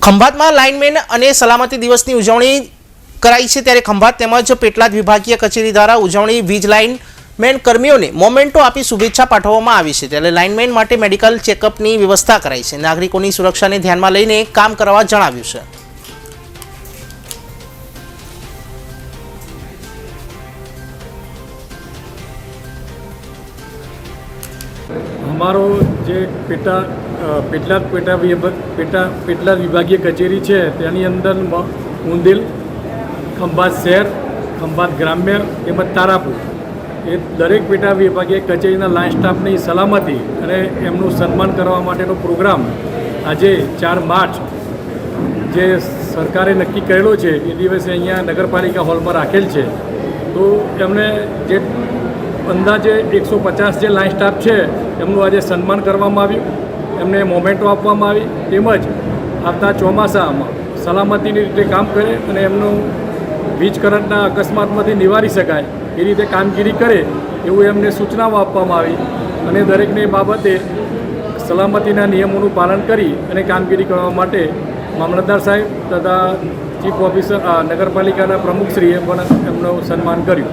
ખંભાતમાં lineman અને સલામતી દિવસની ઉજવણી કરાઈ છે ત્યારે ખંભાત તેમજ પેટલાદ વિભાગીય કચેરી દ્વારા ઉજવણી વીજ લાઇનમેન કર્મીઓને મોમેન્ટો આપી શુભેચ્છા પાઠવવામાં આવી છે ત્યારે લાઇનમેન માટે મેડિકલ ચેકઅપની વ્યવસ્થા કરાઈ છે। નાગરિકોની સુરક્ષાને ધ્યાનમાં લઈને કામ કરવા જણાવ્યું છે। हमारो जे पेटलाद विभागीय कचेरी है तेनी अंदर ऊंधेल खंभात शहर खंभात ग्राम्य તેમજ તારાપુર એ દરેક પેટા વિભાગીય કચેરીના લાઇન સ્ટાફની સલામતી અને એમનું સન્માન કરવા માટેનો પ્રોગ્રામ આજે 4 માર્ચ જે સરકારે નક્કી કરેલો છે એ દિવસે અહીંયા નગરપાલિકા હોલમાં રાખેલ છે। તો એમને જે અંદાજે 150 જે લાઇન સ્ટાફ છે એમનું આજે સન્માન કરવામાં આવ્યું, એમને મોમેન્ટો આપવામાં આવી તેમજ આવતા ચોમાસામાં સલામતીની રીતે કામ કરે અને એમનું વીજ કરંટના અકસ્માતમાંથી નિવારી શકાય એ રીતે કામગીરી કરે એવું એમને સૂચનાઓ આપવામાં આવી અને દરેકને બાબતે સલામતીના નિયમોનું પાલન કરી અને કામગીરી કરવા માટે મામલતદાર સાહેબ તથા ચીફ ઓફિસર નગરપાલિકાના પ્રમુખશ્રીએ પણ એમનું સન્માન કર્યું।